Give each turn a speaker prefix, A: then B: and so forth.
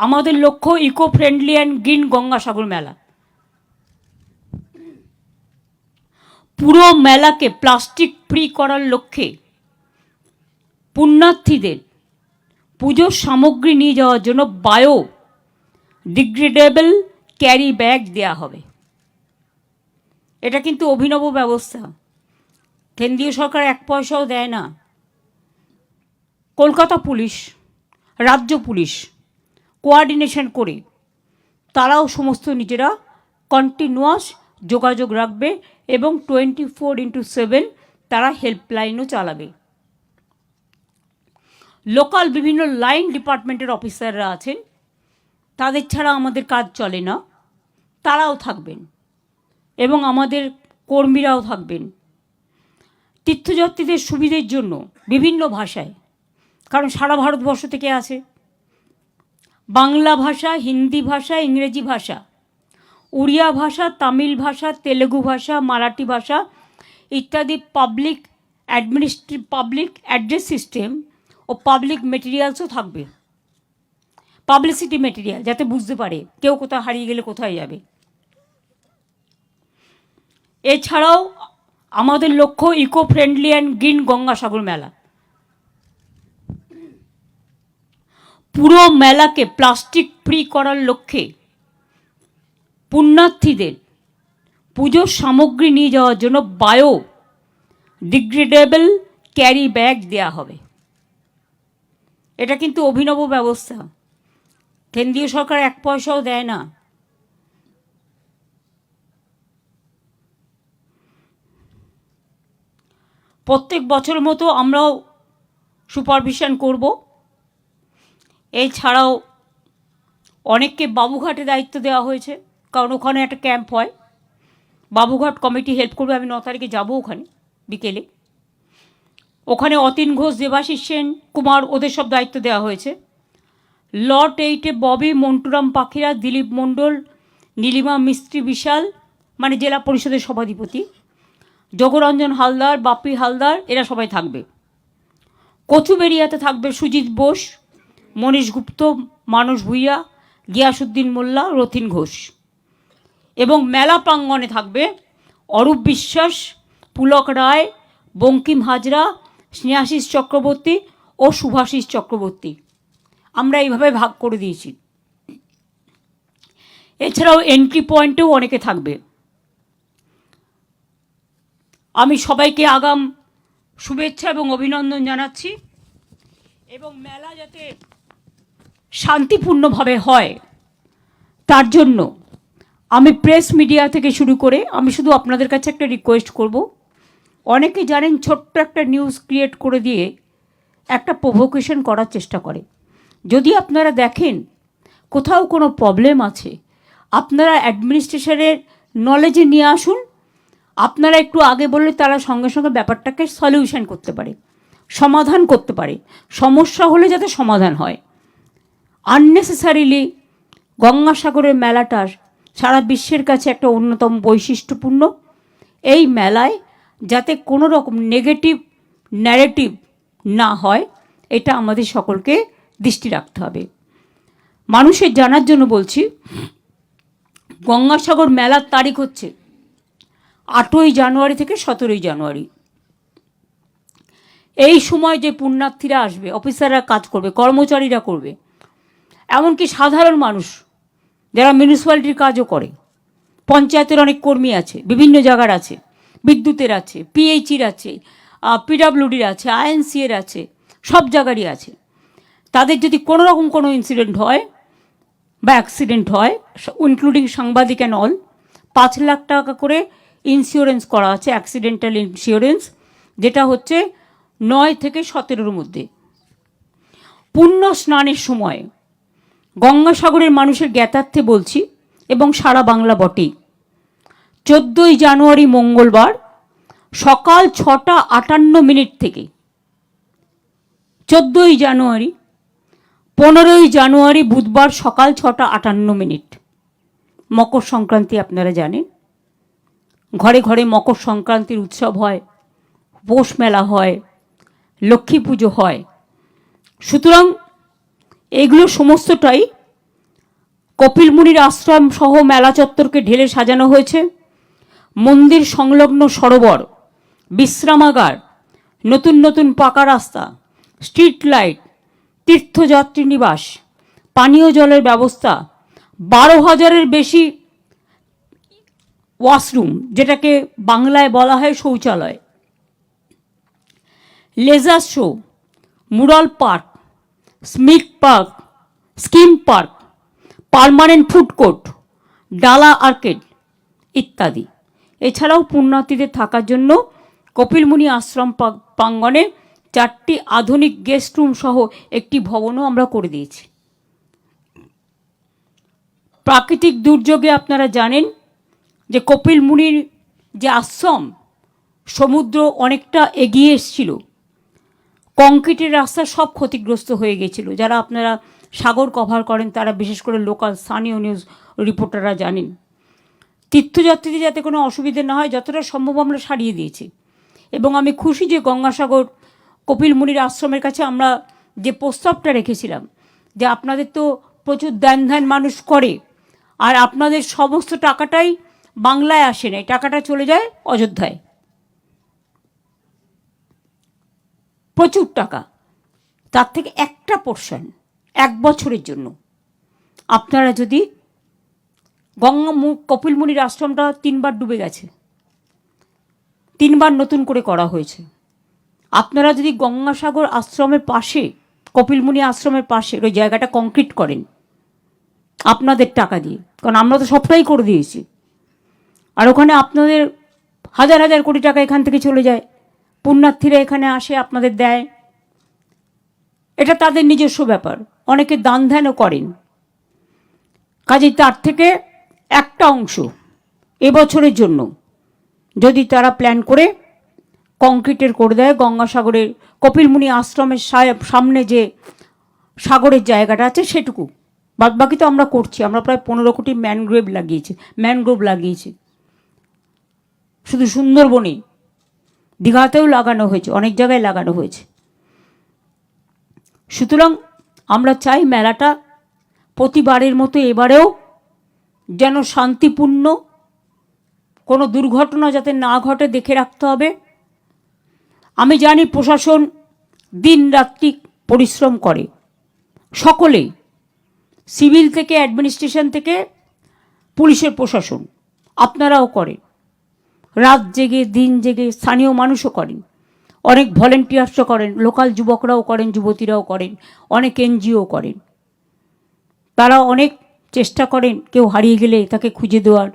A: আমাদের লক্ষ্য eco friendly and green Gangasagar মেলা। পুরো মেলাকে প্লাস্টিক ফ্রি করার লক্ষ্যে পুণ্যার্থীদের পুজোর সামগ্রী নিয়ে যাওয়ার জন্য বায়ো ডিগ্রেডেবল ক্যারি ব্যাগ দেওয়া হবে। এটা কিন্তু অভিনব ব্যবস্থা, কেন্দ্রীয় সরকার এক পয়সাও দেয় না। কলকাতা পুলিশ, রাজ্য পুলিশ কোঅর্ডিনেশন করে তারাও সমস্ত নিজেরা কন্টিনিউয়াস যোগাযোগ রাখবে এবং 24x7 তারা হেল্পলাইনও চালাবে। লোকাল বিভিন্ন লাইন ডিপার্টমেন্টের অফিসাররা আছেন, তাদের ছাড়া আমাদের কাজ চলে না, তারাও থাকবেন এবং আমাদের কর্মীরাও থাকবেন। তীর্থযাত্রীদের সুবিধের জন্য বিভিন্ন ভাষায়, কারণ সারা ভারতবর্ষ থেকে আছে, বাংলা ভাষা, হিন্দি ভাষা, ইংরেজি ভাষা, উড়িয়া ভাষা, তামিল ভাষা, তেলেগু ভাষা, মারাঠি ভাষা ইত্যাদি পাবলিক অ্যাড্রেস সিস্টেম ও পাবলিক মেটেরিয়ালসও থাকবে, পাবলিসিটি মেটেরিয়াল, যাতে বুঝতে পারে কেউ কোথাও হারিয়ে গেলে কোথায় যাবে। এছাড়াও আমাদের লক্ষ্য eco friendly and green Gangasagar মেলা। পুরো মেলাকে প্লাস্টিক ফ্রি করার লক্ষ্যে পুণ্যার্থীদের পুজোর সামগ্রী নিয়ে যাওয়ার জন্য বায়ো ডিগ্রেডেবল ক্যারি ব্যাগ দেওয়া হবে। এটা কিন্তু অভিনব ব্যবস্থা, কেন্দ্রীয় সরকার এক পয়সাও দেয় না। প্রত্যেক বছর মতো আমরাও সুপারভিশন করব। এছাড়াও অনেককে বাবুঘাটে দায়িত্ব দেওয়া হয়েছে, কারণ ওখানে একটা ক্যাম্প হয়। বাবুঘাট কমিটি হেল্প করবে। আমি 9 তারিখে যাব ওখানে বিকেলে। ওখানে অতীন ঘোষ, দেবাশিস সেন, কুমার, ওদের সব দায়িত্ব দেওয়া হয়েছে। লট 8-এ ববি, মন্টুরাম পাখিরা, দিলীপ মণ্ডল, নীলিমা মিস্ত্রি বিশাল, মানে জেলা পরিষদের সভাধিপতি, যোগরঞ্জন হালদার, বাপি হালদার, এরা সবাই থাকবে। কচুবেড়িয়াতে থাকবে সুজিত বোস, মনীষ গুপ্ত, মানস ভূঁইয়া, গিয়াসুদ্দিন মোল্লা, রথিন ঘোষ। এবং মেলা প্রাঙ্গণে থাকবে অরূপ বিশ্বাস, পুলক রায়, বঙ্কিম হাজরা, স্নেহাশিস চক্রবর্তী ও শুভাশিস চক্রবর্তী। আমরা এইভাবে ভাগ করে দিয়েছি। এছাড়াও এন্ট্রি পয়েন্টেও অনেকে থাকবে। আমি সবাইকে আগাম শুভেচ্ছা এবং অভিনন্দন জানাচ্ছি এবং মেলা যাতে শান্তিপূর্ণভাবে হয় তার জন্য আমি প্রেস মিডিয়া থেকে শুরু করে আমি শুধু আপনাদের কাছে একটা রিকোয়েস্ট করব। অনেকে জানেন ছোট্ট একটা নিউজ ক্রিয়েট করে দিয়ে একটা প্রভোকেশন করার চেষ্টা করে। যদি আপনারা দেখেন কোথাও কোনো প্রবলেম আছে, আপনারা অ্যাডমিনিস্ট্রেশনের নলেজে নিয়ে আসুন। আপনারা একটু আগে বললে তারা সঙ্গে সঙ্গে ব্যাপারটাকে সলিউশন করতে পারে, সমাধান করতে পারে। সমস্যা হলে যাতে সমাধান হয়। আননেসেসারিলি গঙ্গাসাগরের মেলাটা সারা বিশ্বের কাছে একটা অন্যতম বৈশিষ্ট্যপূর্ণ। এই মেলায় যাতে কোনো রকম নেগেটিভ ন্যারেটিভ না হয়, এটা আমাদের সকলকে দৃষ্টি রাখতে হবে। মানুষের জানার জন্য বলছি, গঙ্গাসাগর মেলার তারিখ হচ্ছে 8ই জানুয়ারি থেকে 17ই জানুয়ারি। এই সময় যে পুণ্যার্থীরা আসবে, অফিসাররা কাজ করবে, কর্মচারীরা করবে, এমনকি সাধারণ মানুষ যারা মিউনিসিপ্যালিটির কাজও করে, পঞ্চায়েতের অনেক কর্মী আছে, বিভিন্ন জায়গার আছে, বিদ্যুতের আছে, পিএইচির আছে, পিডাব্লিউডির আছে, আইএনসিএর আছে, সব জায়গারই আছে। তাদের যদি কোনো রকম কোনো ইনসিডেন্ট হয় বা অ্যাক্সিডেন্ট হয়, ইনক্লুডিং সাংবাদিক অ্যান্ড অল, 5 লাখ টাকা করে ইন্স্যুরেন্স করা আছে, অ্যাক্সিডেন্টাল ইন্স্যুরেন্স, যেটা হচ্ছে 9 থেকে 17-র মধ্যে। পুণ্য স্নানের সময় গঙ্গাসাগরের মানুষের জ্ঞাতার্থে বলছি, এবং সারা বাংলা বটেই, 14ই জানুয়ারি মঙ্গলবার সকাল 6:58 থেকে 14ই জানুয়ারি, 15ই জানুয়ারি বুধবার সকাল 6:58। মকর সংক্রান্তি আপনারা জানেন, ঘরে ঘরে মকর সংক্রান্তির উৎসব হয়, পৌষ মেলা হয়, লক্ষ্মী পুজো হয়। সুতরাং এগুলো সমস্তটাই কপিল মুনির আশ্রম সহ মেলা চত্বরকে ঢেলে সাজানো হয়েছে। মন্দির সংলগ্ন সরোবর, বিশ্রামাগার, নতুন নতুন পাকা রাস্তা, স্ট্রিট লাইট, তীর্থযাত্রী নিবাস, পানীয় জলের ব্যবস্থা, 12,000-এর বেশি ওয়াশরুম, যেটাকে বাংলায় বলা হয় শৌচালয়, laser show, mural park, scheme park, permanent food court, ডালা আর্কেড ইত্যাদি। এছাড়াও পুণ্যার্থীদের থাকার জন্য কপিলমুনি আশ্রম প্রাঙ্গণে 4টি আধুনিক গেস্ট রুম সহ একটি ভবনও আমরা করে দিয়েছি। প্রাকৃতিক দুর্যোগে আপনারা জানেন যে কপিলমুনির যে আশ্রম, সমুদ্র অনেকটা এগিয়ে এসেছিল, কংক্রিটের রাস্তা সব ক্ষতিগ্রস্ত হয়ে গেছিল। যারা আপনারা সাগর কভার করেন তারা, বিশেষ করে লোকাল স্থানীয় নিউজ রিপোর্টাররা জানেন। তীর্থযাত্রীদের যাতে কোনো অসুবিধে না হয় যতটা সম্ভব আমরা সারিয়ে দিয়েছি। এবং আমি খুশি যে গঙ্গাসাগর কপিলমুনির আশ্রমের কাছে আমরা যে প্রস্তাবটা রেখেছিলাম যে আপনাদের তো প্রচুর ধ্যান মানুষ করে, আর আপনাদের সমস্ত টাকাটাই বাংলায় আসে না, টাকাটা চলে যায় অযোধ্যায়, প্রচুর টাকা। তার থেকে একটা পোর্শন 1 বছরের জন্য আপনারা যদি কপিলমুনির আশ্রমটা 3বার ডুবে গেছে, 3বার নতুন করে করা হয়েছে। আপনারা যদি গঙ্গাসাগর আশ্রমের পাশে, কপিলমুনি আশ্রমের পাশে ওই জায়গাটা কংক্রিট করেন আপনাদের টাকা দিয়ে, কারণ আমরা তো সবটাই করে দিয়েছি, আর ওখানে আপনাদের হাজার হাজার কোটি টাকা এখান থেকে চলে যায়, পুণ্যার্থীরা এখানে আসে, আপনাদের দেয়, এটা তাদের নিজস্ব ব্যাপার। অনেকে দান ধ্যানও করেন। কাজেই তার থেকে একটা অংশ এবছরের জন্য যদি তারা প্ল্যান করে কংক্রিটের করে দেয়, গঙ্গাসাগরের কপিলমুনি আশ্রমের সামনে যে সাগরের জায়গাটা আছে সেটুকু, বাদবাকি তো আমরা করছি। আমরা প্রায় 15 কোটি ম্যানগ্রোভ লাগিয়েছি শুধু সুন্দরবনে, দীঘাতেও লাগানো হয়েছে, অনেক জায়গায় লাগানো হয়েছে। সুতরাং আমরা চাই মেলাটা প্রতিবারের মতো এবারেও যেন শান্তিপূর্ণ, কোনো দুর্ঘটনা যাতে না ঘটে দেখে রাখতে হবে। আমি জানি প্রশাসন দিন রাত্রি পরিশ্রম করে, সকলেই, সিভিল থেকে অ্যাডমিনিস্ট্রেশন থেকে পুলিশের প্রশাসন, আপনারাও করেন, রাত জেগে দিন জেগে, স্থানীয় মানুষও করেন, অনেক ভলেন্টিয়ার্সও করেন, লোকাল যুবকরাও করেন, যুবতীরাও করেন, অনেক এনজিও করেন। তারা অনেক চেষ্টা করেন কেউ হারিয়ে গেলে তাকে খুঁজে দেওয়ার,